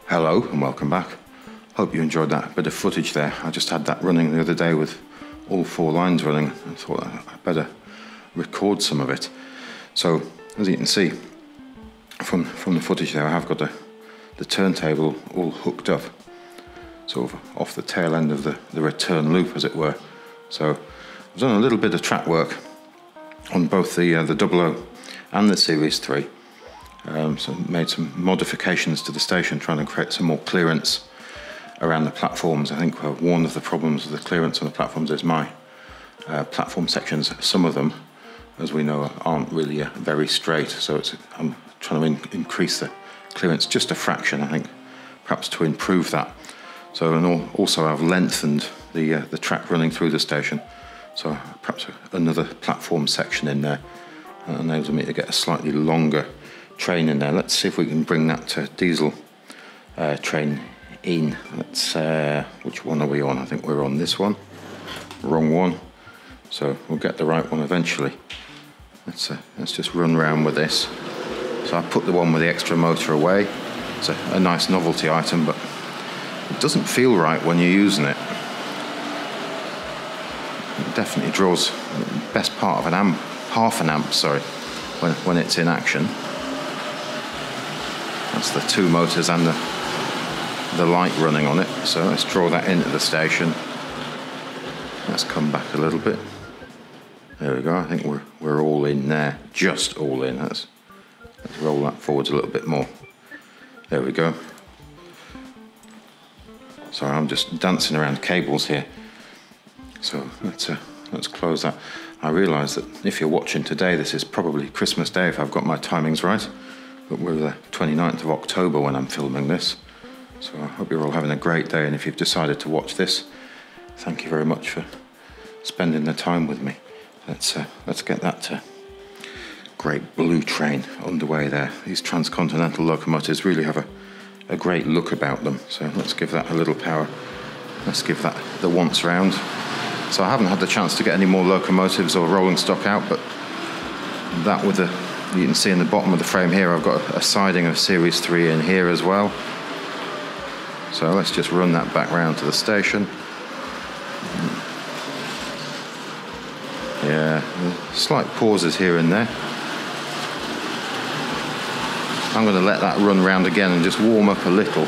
Hello and welcome back. Hope you enjoyed that bit of footage there. I just had that running the other day with all 4 lines running. I thought I'd better record some of it. So as you can see from the footage there, I have got the turntable all hooked up, sort of off the tail end of the return loop, as it were. So I've done a little bit of track work on both the Dublo and the Series 3. So made some modifications to the station, trying to create some more clearance around the platforms. I think one of the problems with the clearance on the platforms is my platform sections. Some of them, as we know, aren't really very straight. So I'm trying to increase the clearance just a fraction, I think, perhaps to improve that. So, and also I've lengthened the track running through the station. So perhaps another platform section in there enables me to get a slightly longer train in there. Let's see if we can bring that diesel train in. Let's which one are we on? I think we're on this one. Wrong one. So we'll get the right one eventually. Let's just run around with this. So I put the one with the extra motor away. It's a nice novelty item, but it doesn't feel right when you're using it. It definitely draws the best part of an amp, half an amp, sorry, when it's in action. That's the 2 motors and the light running on it. So let's draw that into the station. Let's come back a little bit. There we go. I think we're all in there, just all in. Let's roll that forwards a little bit more. There we go. Sorry, I'm just dancing around cables here. So let's close that. I realise that if you're watching today, this is probably Christmas Day if I've got my timings right. But we're the 29th of October when I'm filming this. So I hope you're all having a great day, and if you've decided to watch this, thank you very much for spending the time with me. Let's get that great blue train underway there. These Transcontinental locomotives really have a great look about them. So let's give that a little power. Let's give that the once round. So I haven't had the chance to get any more locomotives or rolling stock out, but that with you can see in the bottom of the frame here, I've got a siding of Series 3 in here as well. So let's just run that back round to the station. Yeah, slight pauses here and there. I'm going to let that run round again and just warm up a little.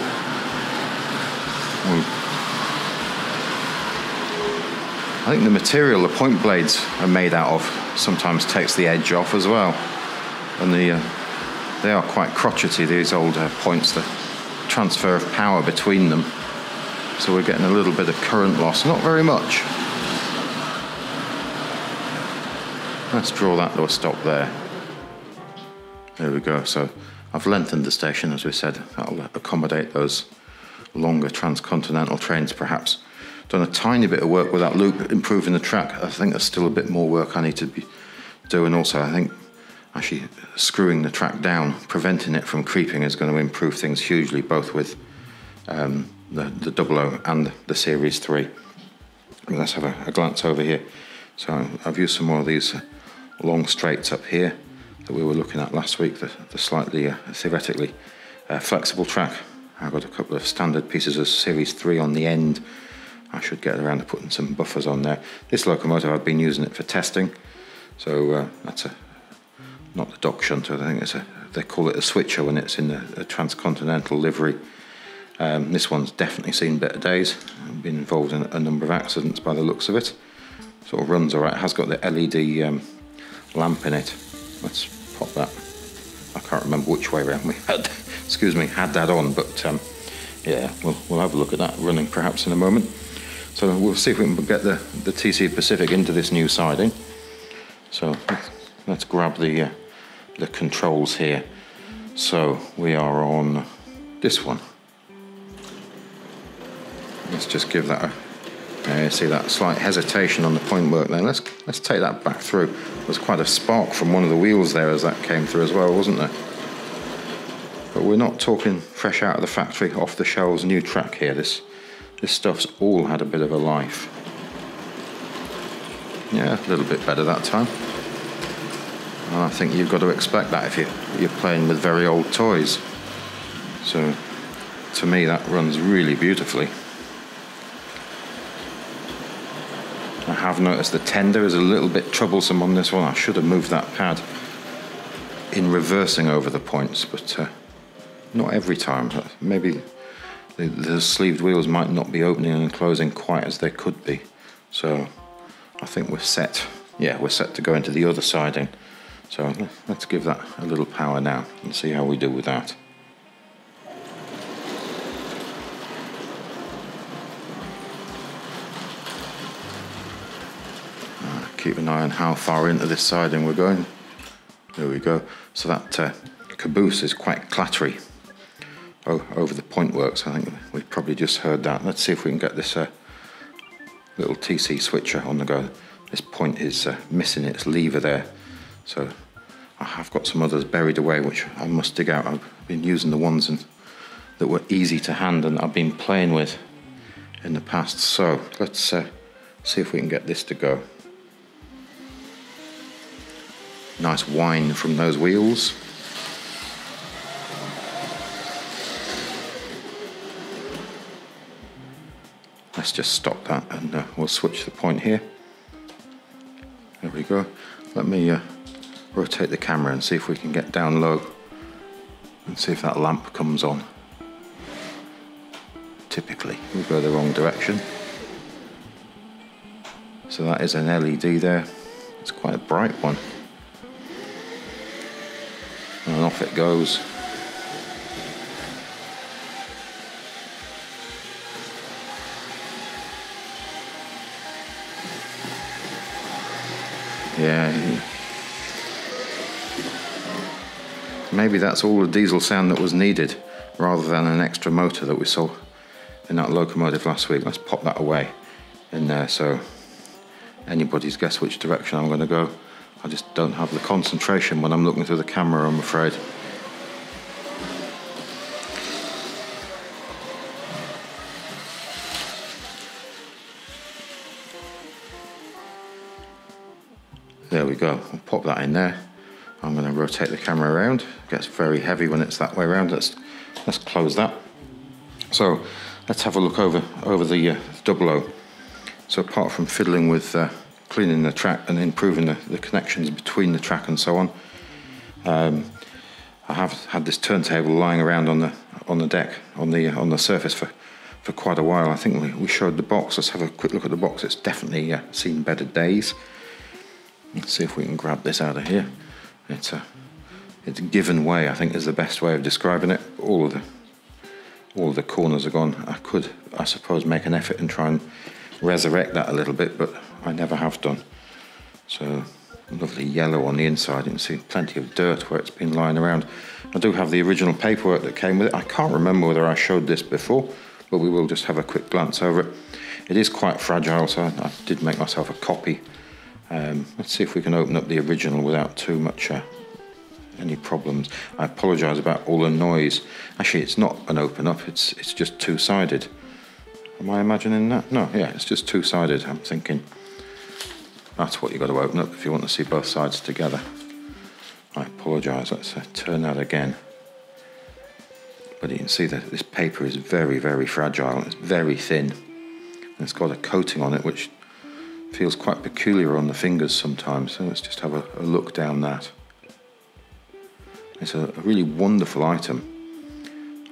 I think the material the point blades are made out of sometimes takes the edge off as well. And they are quite crotchety, these old points, the transfer of power between them. So we're getting a little bit of current loss, not very much. Let's draw that to a stop there. There we go. So I've lengthened the station, as we said. That'll accommodate those longer Transcontinental trains perhaps. Done a tiny bit of work with that loop, improving the track. I think there's still a bit more work I need to be doing also. I think actually screwing the track down, preventing it from creeping, is going to improve things hugely, both with the Dublo and the Series 3. Let's have a glance over here. So I've used some more of these long straights up here that we were looking at last week, the slightly theoretically flexible track. I've got a couple of standard pieces of Series 3 on the end. I should get around to putting some buffers on there. This locomotive, I've been using it for testing. So that's not the dock shunter, I think they call it a switcher when it's in a Transcontinental livery. This one's definitely seen better days. I've been involved in a number of accidents by the looks of it. Sort of runs all right. It has got the LED lamp in it. Let's pop that. I can't remember which way around we had that on, but yeah, we'll have a look at that running perhaps in a moment. So we'll see if we can get the TC Pacific into this new siding. So let's grab the controls here. So we are on this one. Let's just give that see that slight hesitation on the point work there. Let's take that back through. There was quite a spark from one of the wheels there as that came through as well, wasn't there? But we're not talking fresh out of the factory, off the shelves, new track here. This stuff's all had a bit of a life. Yeah, a little bit better that time. And I think you've got to expect that if you're playing with very old toys. So to me that runs really beautifully. I have noticed the tender is a little bit troublesome on this one. I should have moved that pad in reversing over the points, but not every time. Maybe the sleeved wheels might not be opening and closing quite as they could be. So I think we're set. Yeah, we're set to go into the other siding. So let's give that a little power now and see how we do with that. Keep an eye on how far into this siding we're going. There we go. So that caboose is quite clattery over the point works. I think we probably just heard that. Let's see if we can get this little TC switcher on the go. This point is missing its lever there. So I have got some others buried away which I must dig out. I've been using the ones that were easy to hand and I've been playing with in the past. So let's see if we can get this to go. Nice whine from those wheels. Let's just stop that and we'll switch the point here. There we go. Let me rotate the camera and see if we can get down low and see if that lamp comes on. Typically we go the wrong direction. So that is an LED there. It's quite a bright one. And off it goes. Yeah. Maybe that's all the diesel sound that was needed, rather than an extra motor that we saw in that locomotive last week. Let's pop that away in there, so anybody's guess which direction I'm going to go. I just don't have the concentration when I'm looking through the camera, I'm afraid. There we go. I'll pop that in there. I'm going to rotate the camera around. It gets very heavy when it's that way around. Let's close that. So let's have a look over the Dublo. So apart from fiddling with cleaning the track and improving the connections between the track and so on, I have had this turntable lying around on the deck, on the surface for quite a while. I think we showed the box. Let's have a quick look at the box. It's definitely seen better days. Let's see if we can grab this out of here. It's given way, I think, is the best way of describing it. All of the corners are gone. I could, I suppose, make an effort and try and resurrect that a little bit, but I never have done. So lovely yellow on the inside. You can see plenty of dirt where it's been lying around. I do have the original paperwork that came with it. I can't remember whether I showed this before, but we will just have a quick glance over it. It is quite fragile, so I did make myself a copy. Let's see if we can open up the original without too much any problems. I apologise about all the noise. Actually, it's not an open up, it's just two-sided. Am I imagining that? No, yeah, it's just two-sided. I'm thinking that's what you've got to open up if you want to see both sides together. I apologise. Let's turn that again. But you can see that this paper is very, very fragile. It's very thin. And it's got a coating on it which feels quite peculiar on the fingers sometimes. So let's just have a look down that. It's a really wonderful item.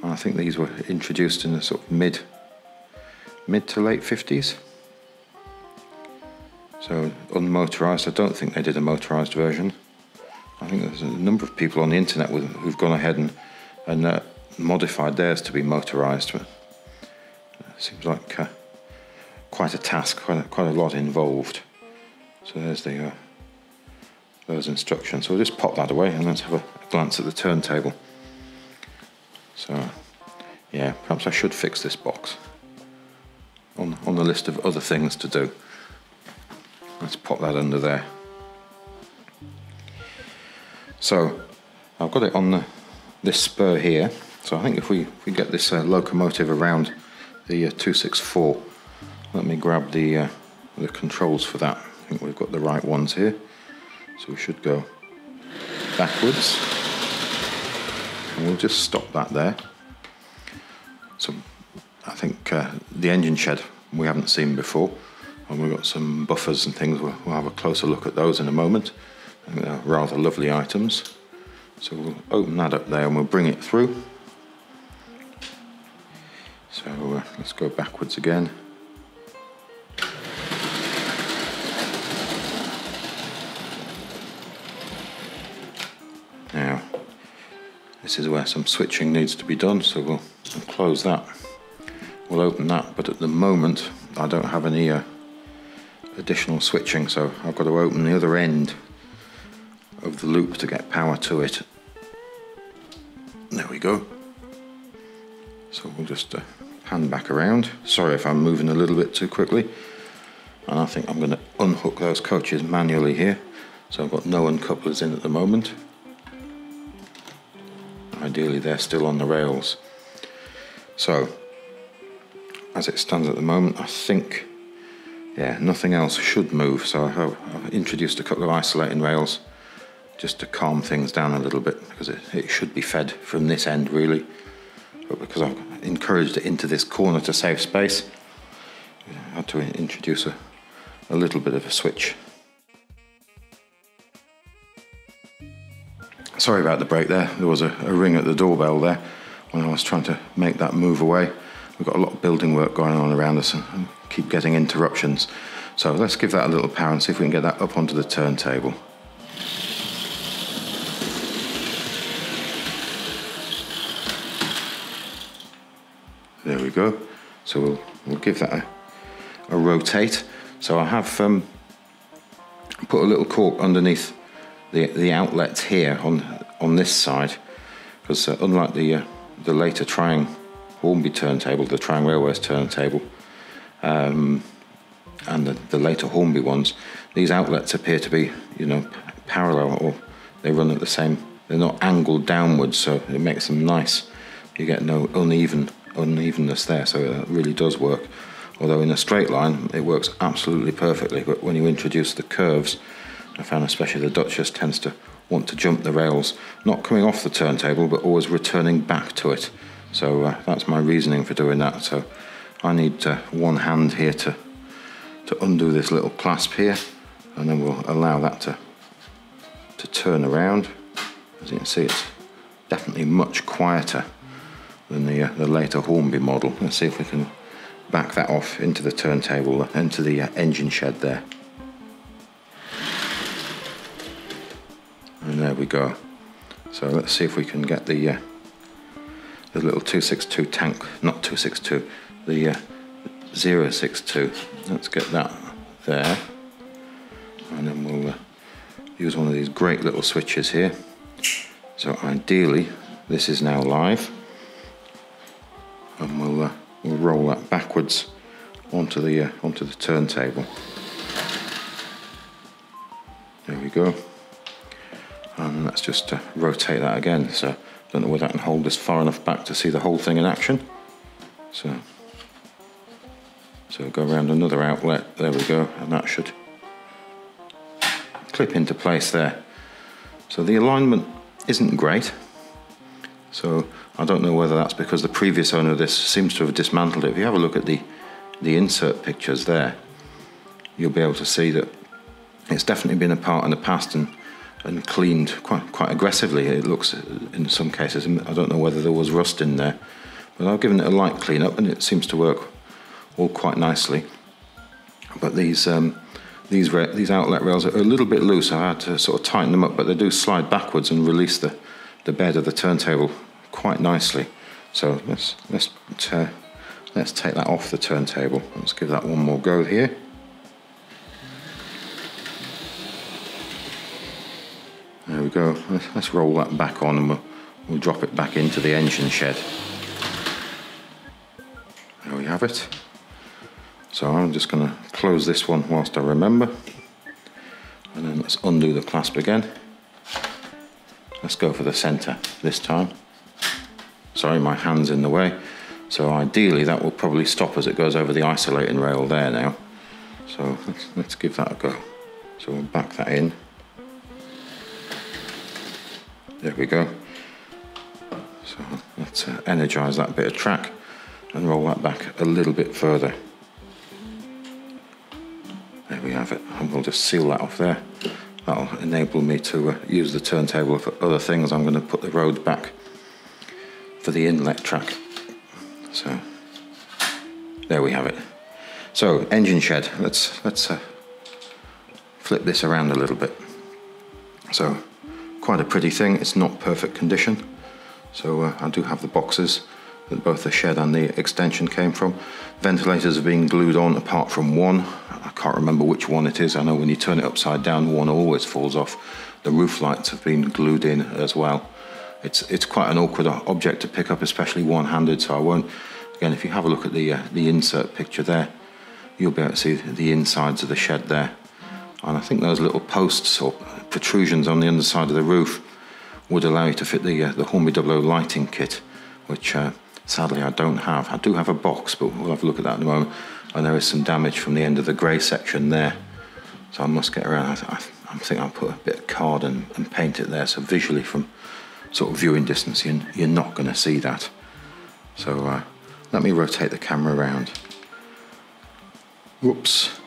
And I think these were introduced in the sort of mid to late 50s. So unmotorised. I don't think they did a motorised version. I think there's a number of people on the internet who've gone ahead and modified theirs to be motorised. But it seems like quite a task, quite a lot involved. So there's those instructions. So we'll just pop that away and let's have a glance at the turntable. So yeah, perhaps I should fix this box on the list of other things to do. Let's pop that under there. So I've got it on this spur here. So I think if we get this locomotive around the 264, let me grab the controls for that. I think we've got the right ones here. So we should go backwards. And we'll just stop that there. So like the engine shed we haven't seen before, and we've got some buffers and things. We'll have a closer look at those in a moment. They're rather lovely items. So we'll open that up there and we'll bring it through. So let's go backwards again. Now, this is where some switching needs to be done, so we'll close that. We'll open that, but at the moment I don't have any additional switching, so I've got to open the other end of the loop to get power to it. There we go. So we'll just hand back around. Sorry if I'm moving a little bit too quickly. And I think I'm going to unhook those coaches manually here. So I've got no uncouplers in at the moment. Ideally they're still on the rails. So, as it stands at the moment, I think, yeah, nothing else should move. So I've introduced a couple of isolating rails just to calm things down a little bit, because it should be fed from this end really. But because I've encouraged it into this corner to save space, I had to introduce a little bit of a switch. Sorry about the break there. There was a ring at the doorbell there when I was trying to make that move away. We've got a lot of building work going on around us and keep getting interruptions. So let's give that a little power and see if we can get that up onto the turntable. There we go. So we'll give that a rotate. So I have put a little cork underneath the outlets here on this side, because unlike the later Hornby turntable, the Triangle Railways turntable, and the later Hornby ones, these outlets appear to be, you know, parallel, or they run at the same. They're not angled downwards, so it makes them nice. You get no unevenness there, so it really does work. Although in a straight line it works absolutely perfectly, but when you introduce the curves, I found especially the Duchess tends to want to jump the rails, not coming off the turntable but always returning back to it. So that's my reasoning for doing that. So I need one hand here to undo this little clasp here, and then we'll allow that to turn around. As you can see, it's definitely much quieter than the later Hornby model. Let's see if we can back that off into the turntable, into the engine shed there. And there we go. So let's see if we can get the little 262 tank, not 262, the 062. Let's get that there. And then we'll use one of these great little switches here. So ideally, this is now live. And we'll roll that backwards onto the turntable. There we go. And let's just rotate that again. So I don't know whether I can hold this far enough back to see the whole thing in action. So go around another outlet. There we go, and that should clip into place there. So the alignment isn't great. So I don't know whether that's because the previous owner of this seems to have dismantled it. If you have a look at the insert pictures there, you'll be able to see that it's definitely been apart in the past and cleaned quite aggressively. It looks, in some cases, I don't know whether there was rust in there, but I've given it a light clean up and it seems to work all quite nicely. But these outlet rails are a little bit loose. I had to sort of tighten them up, but they do slide backwards and release the bed of the turntable quite nicely. So let's take that off the turntable. Let's give that one more go here. There we go. Let's roll that back on and we'll drop it back into the engine shed. There we have it. So I'm just going to close this one whilst I remember. And then let's undo the clasp again. Let's go for the centre this time. Sorry, my hand's in the way. So ideally that will probably stop as it goes over the isolating rail there now. So let's give that a go. So we'll back that in. There we go. So let's energise that bit of track. and roll that back a little bit further. There we have it, and we'll just seal that off there. That'll enable me to use the turntable for other things. I'm going to put the road back for the inlet track. So there we have it. So engine shed, let's flip this around a little bit. So quite a pretty thing. It's not perfect condition, so I do have the boxes that both the shed and the extension came from. Ventilators are being glued on apart from one. I can't remember which one it is. I know when you turn it upside down, one always falls off. The roof lights have been glued in as well. It's quite an awkward object to pick up, especially one-handed, so I won't. Again, if you have a look at the insert picture there, you'll be able to see the insides of the shed there. And I think those little posts or protrusions on the underside of the roof would allow you to fit the Hornby Dublo lighting kit, which sadly I don't have. I do have a box, but we'll have a look at that in a moment. And there is some damage from the end of the grey section there, so I must get around. I think I'll put a bit of card and paint it there, so visually from sort of viewing distance you're not going to see that. So let me rotate the camera around. Whoops.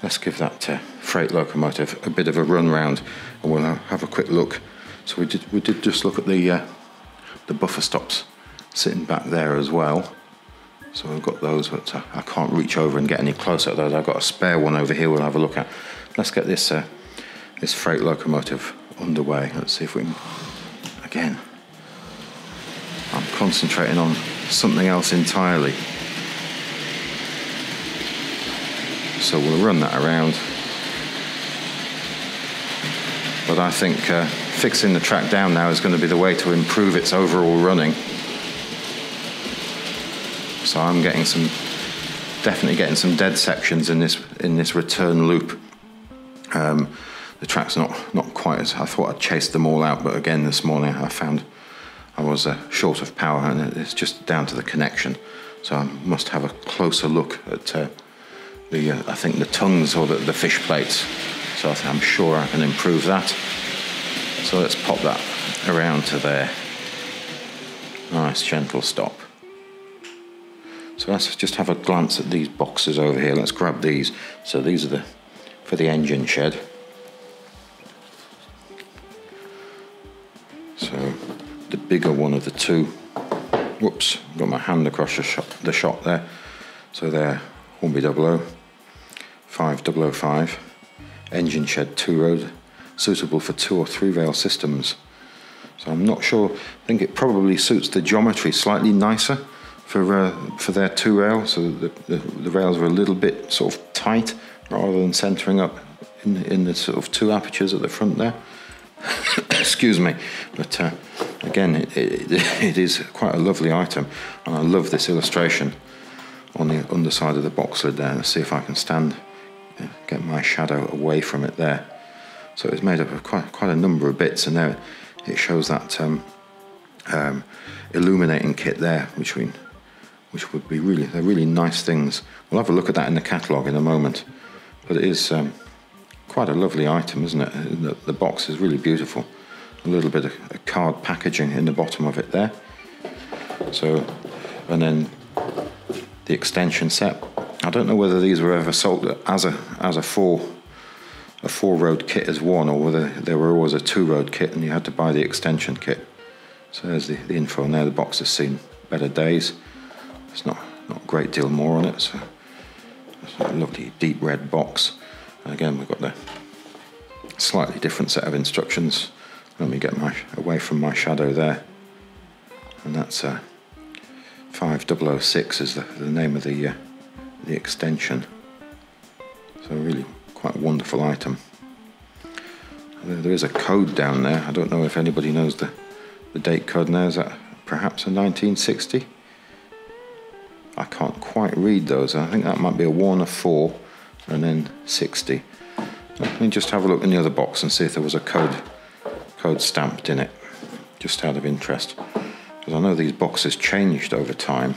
Let's give that freight locomotive a bit of a run round, and we'll have a quick look. So we did just look at the buffer stops sitting back there as well. So we've got those, but I can't reach over and get any closer at those. I've got a spare one over here we'll have a look at. Let's get this this freight locomotive underway. Let's see if we can. Again, I'm concentrating on something else entirely. So we'll run that around. But I think fixing the track down now is going to be the way to improve its overall running. So I'm definitely getting some dead sections in this return loop. The track's not quite as I thought. I'd chased them all out, but again this morning I found I was short of power, and it's just down to the connection. So I must have a closer look at I think the tongues or the fish plates. So I'm sure I can improve that. So let's pop that around to there. Nice gentle stop. So let's just have a glance at these boxes over here. Let's grab these. So these are for the engine shed. So the bigger one of the two. Whoops, got my hand across the shot there. So they're Hornby Dublo 5005 engine shed 2-road, suitable for 2 or 3 rail systems. So I'm not sure. I think it probably suits the geometry slightly nicer for their 2 rail. So the rails are a little bit sort of tight rather than centering up in the sort of 2 apertures at the front there. Excuse me, but again, it is quite a lovely item, and I love this illustration on the underside of the box lid there. Let's see if I can get my shadow away from it there. So it's made up of quite a number of bits, and there it shows that illuminating kit there, which would be they're really nice things. We'll have a look at that in the catalogue in a moment, but it is quite a lovely item, isn't it? The box is really beautiful. A little bit of card packaging in the bottom of it there. So, and then the extension set. I don't know whether these were ever sold as a 4-road kit as one, or whether there were always a 2-road kit and you had to buy the extension kit. So there's the info on there. The box has seen better days. There's not a great deal more on it. So it's a lovely deep red box. And again, we've got the slightly different set of instructions. Let me get away from my shadow there. And that's 5006 is the name of the extension. So really quite a wonderful item. There is a code down there. I don't know if anybody knows the date code now. Is that perhaps a 1960? I can't quite read those. I think that might be a 1, a 4, and then 60. Let me just have a look in the other box and see if there was a code stamped in it, just out of interest, because I know these boxes changed over time.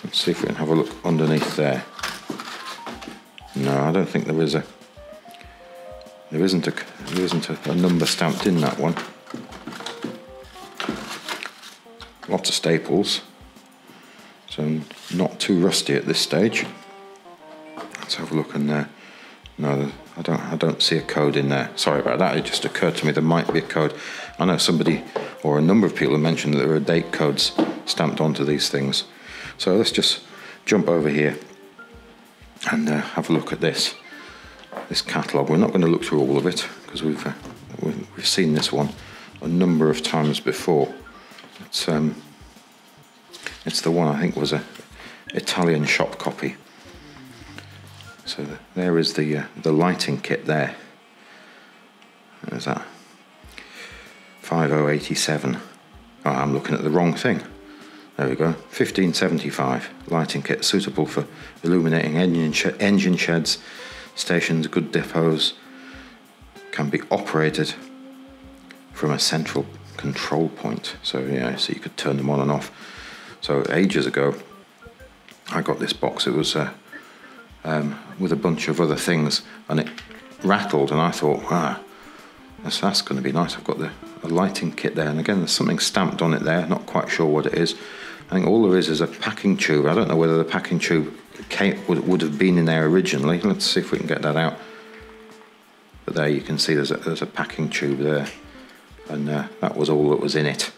Let's see if we can have a look underneath there. No, I don't think there is there isn't a number stamped in that one. Lots of staples. so not too rusty at this stage. Let's have a look in there. No, I don't see a code in there. Sorry about that. It just occurred to me there might be a code. I know somebody or a number of people have mentioned that there are date codes stamped onto these things. So let's just jump over here and have a look at this catalogue. We're not going to look through all of it because we've seen this one a number of times before. It's the one I think was a Italian shop copy. So there is the lighting kit there. There's that 5087. Oh, I'm looking at the wrong thing. There we go. 1575 lighting kit suitable for illuminating engine sheds, stations, good depots. Can be operated from a central control point. So yeah, so you could turn them on and off. So ages ago, I got this box. It was with a bunch of other things, and it rattled, and I thought, that's going to be nice. I've got a lighting kit there, and again, there's something stamped on it there. Not quite sure what it is. I think all there is a packing tube. I don't know whether the packing tube would have been in there originally. Let's see if we can get that out. But there you can see there's a packing tube there, and that was all that was in it.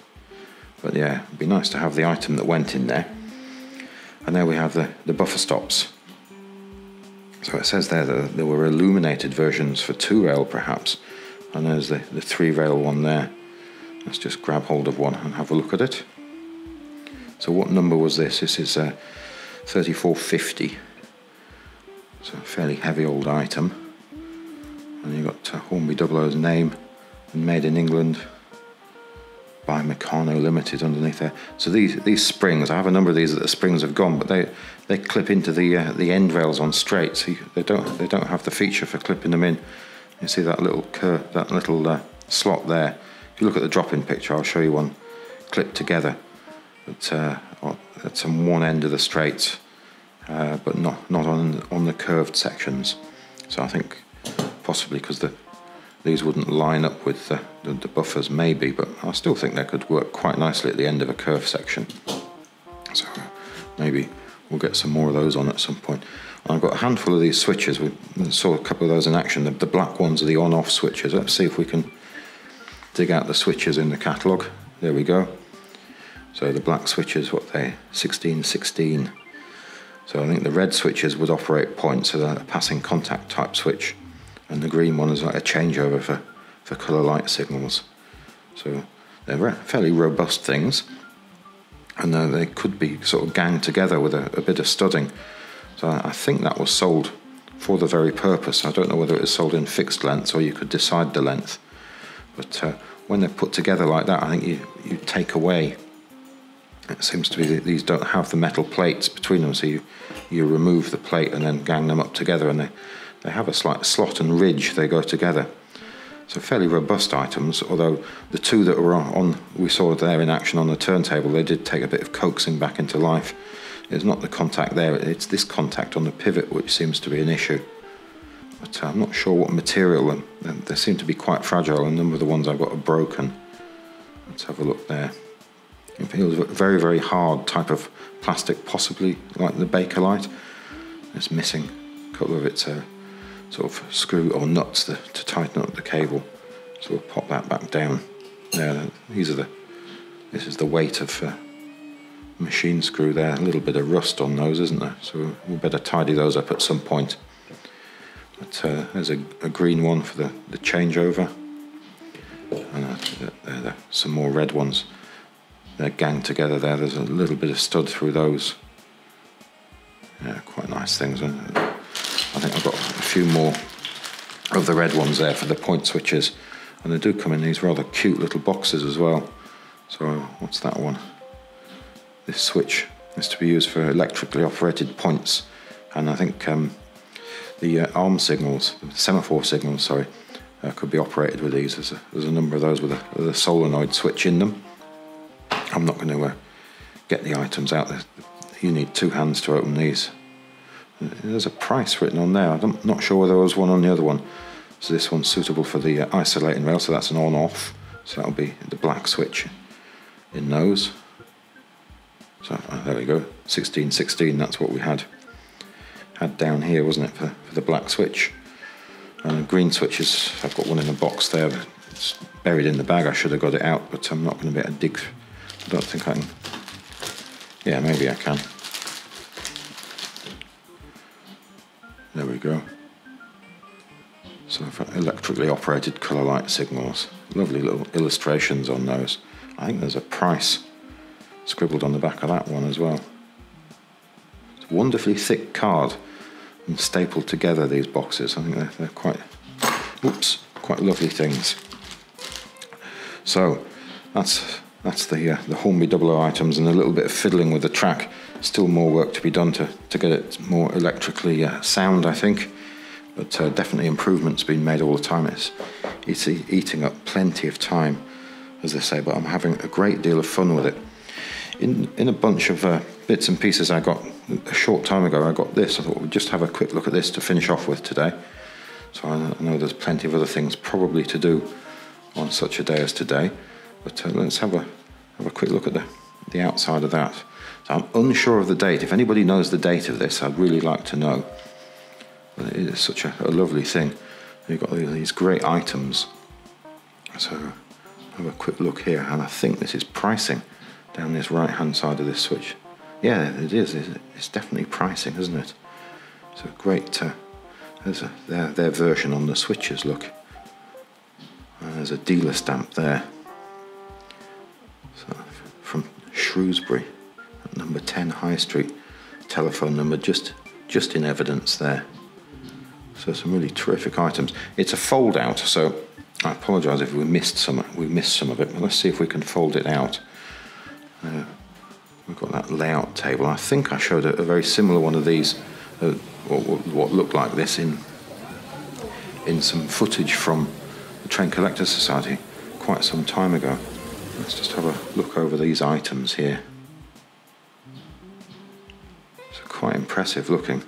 But yeah, it'd be nice to have the item that went in there. And there we have the buffer stops. So it says there that there were illuminated versions for 2-rail perhaps, and there's the 3-rail one there. Let's just grab hold of one and have a look at it. So what number was this? This is 3450. So a fairly heavy old item. And you've got Hornby Dublo's name and made in England by Meccano Limited underneath there. So these springs, I have a number of these that the springs have gone, but they clip into the end rails on straight, so they don't have the feature for clipping them in. You see that little curve, that little slot there. If you look at the drop-in picture, I'll show you one clipped together. But it's on one end of the straights, but not on the curved sections. So I think possibly because these wouldn't line up with the buffers, maybe, but I still think they could work quite nicely at the end of a curved section. So maybe we'll get some more of those on at some point. And I've got a handful of these switches. We saw a couple of those in action. The black ones are the on-off switches. Let's see if we can dig out the switches in the catalogue. There we go. So the black switches, what they 1616. So I think the red switches would operate points, so they're a passing contact type switch. And the green one is like a changeover for colour light signals. So they're fairly robust things, and they could be sort of ganged together with a bit of studding. So I think that was sold for the very purpose. I don't know whether it was sold in fixed lengths or you could decide the length. But when they're put together like that, I think you take away. It seems to be that these don't have the metal plates between them, so you remove the plate and then gang them up together, and they have a slight slot and ridge, they go together. So fairly robust items, although the two that were we saw there in action on the turntable, they did take a bit of coaxing back into life. It's not the contact there, it's this contact on the pivot which seems to be an issue. But I'm not sure what material, and they seem to be quite fragile. A number of the ones I've got are broken. Let's have a look there. It feels a very, very hard type of plastic, possibly like the Bakelite. It's missing a couple of its sort of screw or nuts to tighten up the cable. So we'll pop that back down. There, this is the weight of machine screw there. A little bit of rust on those, isn't there? So we better tidy those up at some point. But there's a green one for the changeover, and there some more red ones. They're ganged together there. There's a little bit of stud through those. Yeah, quite nice things. I think I've got a few more of the red ones there for the point switches, and they do come in these rather cute little boxes as well. So what's that one? This switch is to be used for electrically operated points, and I think the arm signals, the semaphore signals, sorry, could be operated with these. There's a number of those with a solenoid switch in them. I'm not going to get the items out there. You need 2 hands to open these. There's a price written on there. I'm not sure whether there was one on the other one. So this one's suitable for the isolating rail, so that's an on-off. So that'll be the black switch in those. So there we go, 1616, that's what we had down here, wasn't it, for the black switch. And green switches, I've got one in a box there, but it's buried in the bag. I should have got it out, but I'm not going to be able to dig. I don't think I can. Yeah, maybe I can. There we go. So electrically operated colour light signals. Lovely little illustrations on those. I think there's a price scribbled on the back of that one as well. It's a wonderfully thick card and stapled together, these boxes. I think they're quite lovely things. So that's the Hornby Dublo items, and a little bit of fiddling with the track. Still more work to be done to get it more electrically sound, I think. But definitely improvements being made all the time. It's eating up plenty of time, as they say, but I'm having a great deal of fun with it. In a bunch of bits and pieces I got a short time ago, I got this. I thought we'd just have a quick look at this to finish off with today. So I know there's plenty of other things probably to do on such a day as today, but let's have a quick look at the outside of that. So I'm unsure of the date. If anybody knows the date of this, I'd really like to know. But it is such a lovely thing. You've got these great items. So have a quick look here, and I think this is pricing down this right hand side of this switch. Yeah, it is. It's definitely pricing, isn't it? So great. There's their version on the switches. Look, there's a dealer stamp there. So from Shrewsbury, at number 10 High Street. Telephone number just in evidence there. So some really terrific items. It's a fold out, so I apologise if we missed some of it. But let's see if we can fold it out. We've got that layout table. I think I showed a very similar one of these, what looked like this in some footage from the Train Collectors Society quite some time ago. Let's just have a look over these items here. It's quite impressive looking.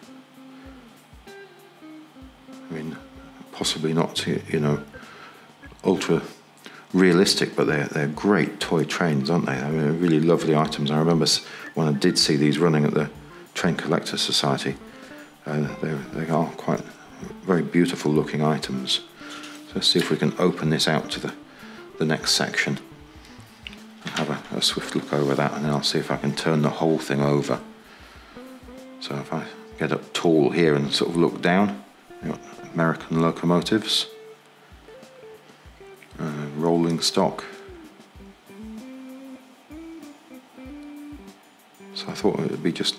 I mean, possibly not, ultra realistic, but they're great toy trains, aren't they? I mean, they're really lovely items. I remember when I did see these running at the Train Collectors Society, they are quite very beautiful looking items. So let's see if we can open this out to the next section. I'll have a swift look over that, and then I'll see if I can turn the whole thing over. So if I get up tall here and sort of look down, you've got American locomotives. Rolling stock. So I thought it would be just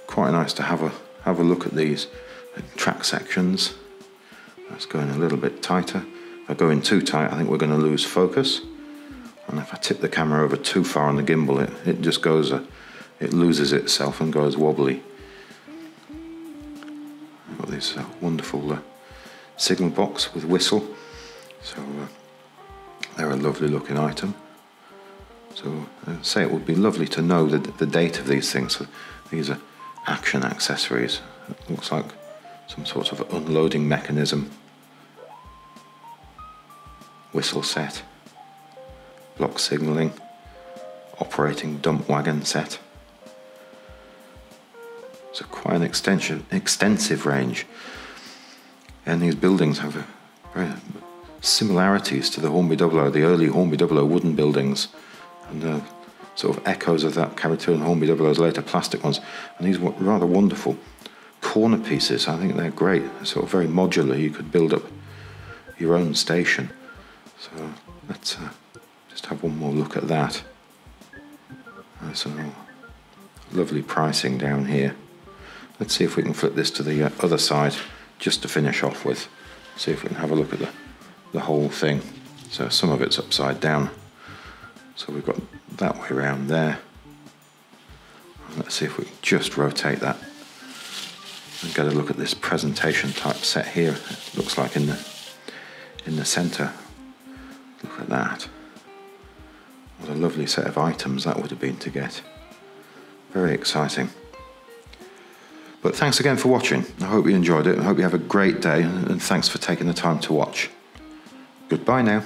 quite nice to have a look at these track sections. That's going a little bit tighter. If I go in too tight, I think we're going to lose focus. And if I tip the camera over too far on the gimbal, it just goes, it loses itself and goes wobbly. I've got this wonderful signal box with whistle. So they're a lovely looking item. So say it would be lovely to know the date of these things. So these are action accessories. It looks like some sort of unloading mechanism. Whistle set. Block signalling. Operating dump wagon set. So quite an extensive range. And these buildings have very similarities to the Hornby Dublo, the early Hornby Dublo wooden buildings, and sort of echoes of that carried through in Hornby Dublo's later plastic ones. And these were rather wonderful corner pieces. I think they're great. They're sort of very modular. You could build up your own station. So let's just have one more look at that. Some lovely pricing down here. Let's see if we can flip this to the other side just to finish off with. See if we can have a look at the whole thing. So some of it's upside down. So we've got that way around there. Let's see if we can just rotate that and get a look at this presentation type set here. It looks like in the center. Look at that. What a lovely set of items that would have been to get. Very exciting. But thanks again for watching. I hope you enjoyed it. I hope you have a great day, and thanks for taking the time to watch. Goodbye now.